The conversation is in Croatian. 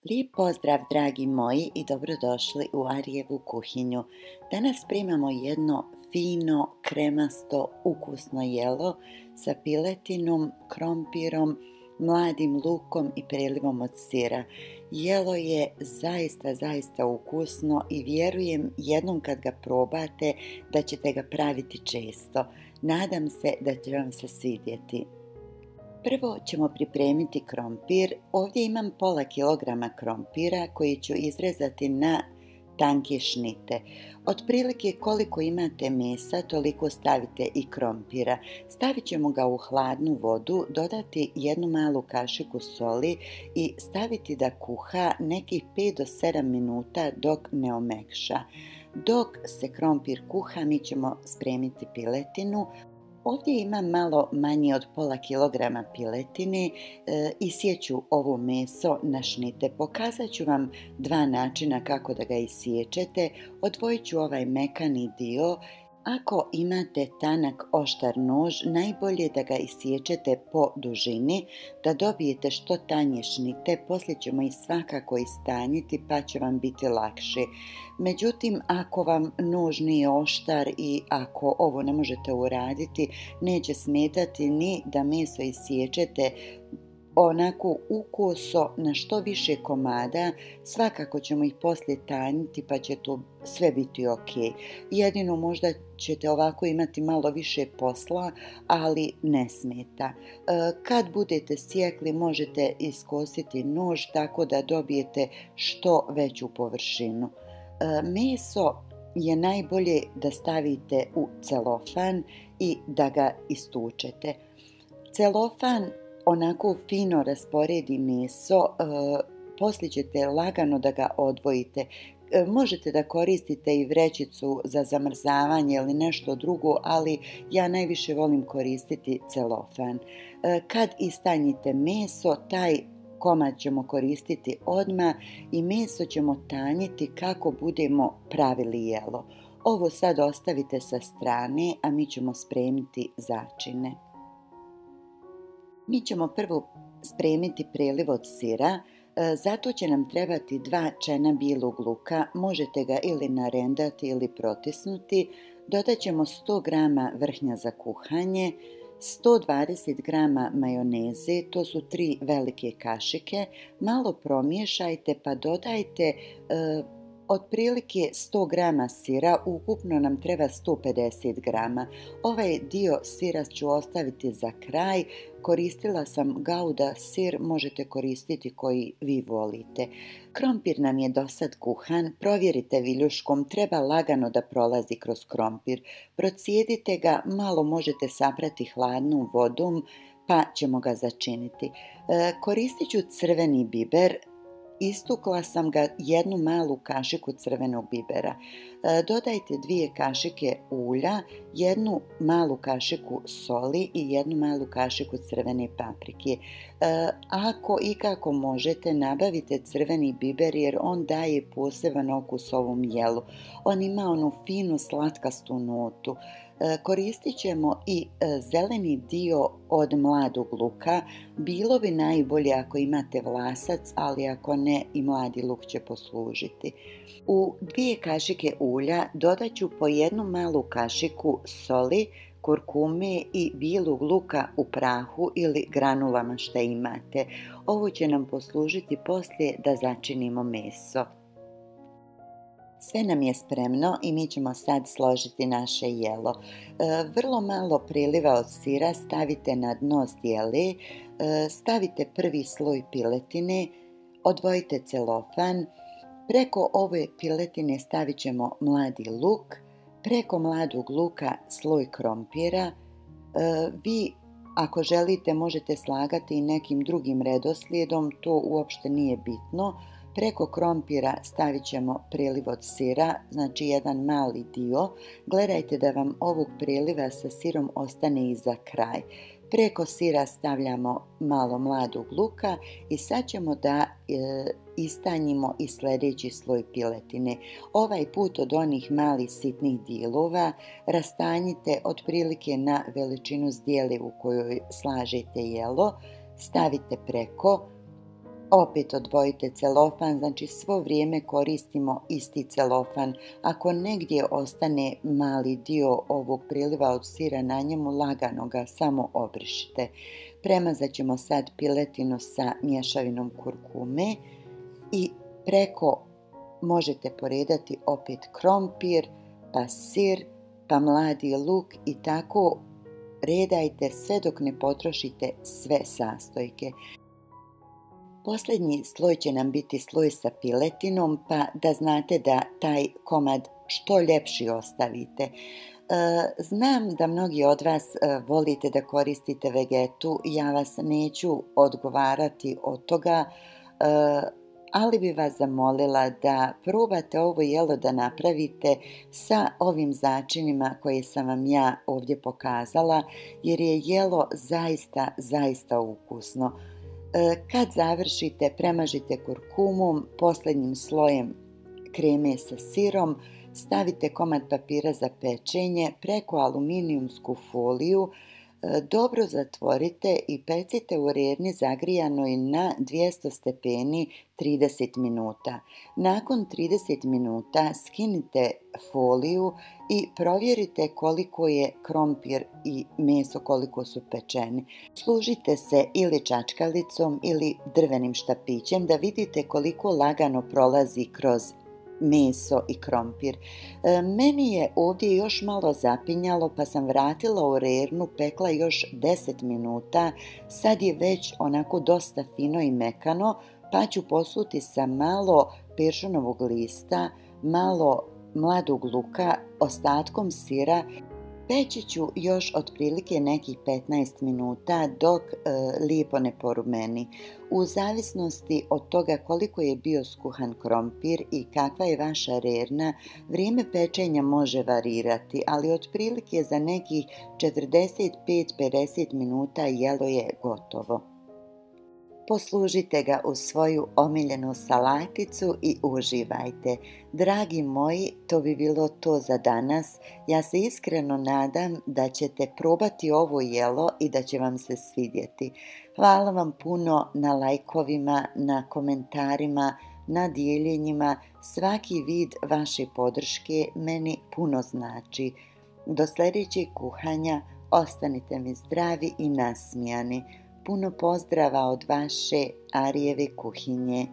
Lijep pozdrav dragi moji i dobrodošli u Arijevu kuhinju. Danas primamo jedno fino, kremasto, ukusno jelo sa piletinom, krompirom, mladim lukom i prelivom od sira. Jelo je zaista ukusno i vjerujem jednom kad ga probate da ćete ga praviti često. Nadam se da će vam se svidjeti. Prvo ćemo pripremiti krompir. Ovdje imam pola kilograma krompira koji ću izrezati na tanke šnite. Otprilike koliko imate mesa, toliko stavite i krompira. Stavit ćemo ga u hladnu vodu, dodati jednu malu kašiku soli i staviti da kuha nekih 5 do 7 minuta dok ne omekša. Dok se krompir kuha, mi ćemo spremiti piletinu. Ovdje imam malo manje od pola kilograma piletine. Isjeću ovo meso na šnite. Pokazat ću vam dva načina kako da ga isječete. Odvojit ću ovaj mekani dio. Ako imate tanak oštar nož, najbolje da ga isječete po dužini, da dobijete što tanje šnite, poslije ćemo ih svakako istanjiti pa će vam biti lakše. Međutim, ako vam nož nije oštar i ako ovo ne možete uraditi, neće smetati ni da meso isječete onako ukoso na što više komada. Svakako ćemo ih poslije tanjiti pa će to sve biti ok. Jedino možda ćete ovako imati malo više posla, ali ne smeta. Kad budete sjekli možete iskositi nož tako da dobijete što veću površinu. Meso je najbolje da stavite u celofan i da ga istučete. Celofan onako fino rasporedi meso, poslije ćete lagano da ga odvojite. Možete da koristite i vrećicu za zamrzavanje ili nešto drugo, ali ja najviše volim koristiti celofan. Kad istanjite meso, taj komad ćemo koristiti odmah i meso ćemo tanjiti kako budemo pravili jelo. Ovo sad ostavite sa strane, a mi ćemo spremiti začine. Mi ćemo prvo spremiti preliv od sira. Zato će nam trebati 2 čena bilog luka, možete ga ili narendati ili protisnuti. Dodat ćemo 100 g vrhnja za kuhanje, 120 g majoneze, to su 3 velike kašike. Malo promiješajte pa dodajte otprilike 100 g sira, ukupno nam treba 150 g. Ovaj dio sira ću ostaviti za kraj. Koristila sam Gouda sir, možete koristiti koji vi volite. Krompir nam je do sad kuhan, provjerite viljuškom, treba lagano da prolazi kroz krompir. Procijedite ga, malo možete saprati hladnom vodom pa ćemo ga začiniti. Koristit ću crveni biber. Istukla sam ga jednu malu kašiku crvenog bibera. Dodajte 2 kašike ulja, jednu malu kašiku soli i jednu malu kašiku crvene paprike. Ako i kako možete, nabavite crveni biber jer on daje poseban okus ovom jelu. On ima onu finu slatkastu notu. Koristit ćemo i zeleni dio od mladog luka. Bilo bi najbolje ako imate vlasac, ali ako ne, i mladi luk će poslužiti. U 2 kašike ulja dodat ću po jednu malu kašiku soli, kurkume i bilog luka u prahu ili granulama što imate. Ovo će nam poslužiti poslije da začinimo meso. Sve nam je spremno i mi ćemo sad složiti naše jelo. Vrlo malo preliva od sira stavite na dno zdjele, stavite prvi sloj piletine, odvojite celofan, preko ove piletine stavit ćemo mladi luk, preko mladog luka sloj krompira. Vi ako želite možete slagati i nekim drugim redoslijedom, to uopšte nije bitno. Preko krompira stavit ćemo preliv od sira, znači jedan mali dio. Gledajte da vam ovog preliva sa sirom ostane i za kraj. Preko sira stavljamo malo mladog luka i sad ćemo da istanjimo i sljedeći sloj piletine. Ovaj put od onih malih sitnih dijelova rastanjite otprilike na veličinu zdjele u kojoj slažete jelo. Stavite preko. Opet odvojite celofan, znači svo vrijeme koristimo isti celofan. Ako negdje ostane mali dio ovog priliva od sira na njemu, lagano ga samo obrišite. Premazat ćemo sad piletinu sa mješavinom kurkume i preko možete poredati opet krompir, pa sir, pa mladi luk i tako redajte sve dok ne potrošite sve sastojke. Posljednji sloj će nam biti sloj sa piletinom, pa da znate da taj komad što ljepši ostavite. Znam da mnogi od vas volite da koristite vegetu, ja vas neću odgovarati od toga, ali bi vas zamolila da probate ovo jelo da napravite sa ovim začinima koje sam vam ja ovdje pokazala, jer je jelo zaista ukusno. Kad završite, premažite kurkumom, posljednjim slojem kreme sa sirom, stavite komad papira za pečenje preko aluminijumsku foliju, dobro zatvorite i pecite u rerni zagrijanoj na 200 stepeni 30 minuta. Nakon 30 minuta skinite foliju i provjerite koliko je krompir i meso koliko su pečeni. Služite se ili čačkalicom ili drvenim štapićem da vidite koliko lagano prolazi kroz meso i krompir. Meni je ovdje još malo zapinjalo pa sam vratila u rernu, pekla još 10 minuta. Sad je već onako dosta fino i mekano, pa ću posuti sa malo peršunovog lista, malo mladog luka, ostatkom sira. Peći ću još otprilike nekih 15 minuta dok lijepo ne porumeni. U zavisnosti od toga koliko je bio skuhan krompir i kakva je vaša rerna, vrijeme pečenja može varirati, ali otprilike za nekih 45-50 minuta jelo je gotovo. Poslužite ga u svoju omiljenu salaticu i uživajte. Dragi moji, to bi bilo to za danas. Ja se iskreno nadam da ćete probati ovo jelo i da će vam se svidjeti. Hvala vam puno na lajkovima, na komentarima, na dijeljenjima. Svaki vid vaše podrške meni puno znači. Do sljedećeg kuhanja ostanite mi zdravi i nasmijani. Puno pozdrava od vaše Arijeve kuhinje.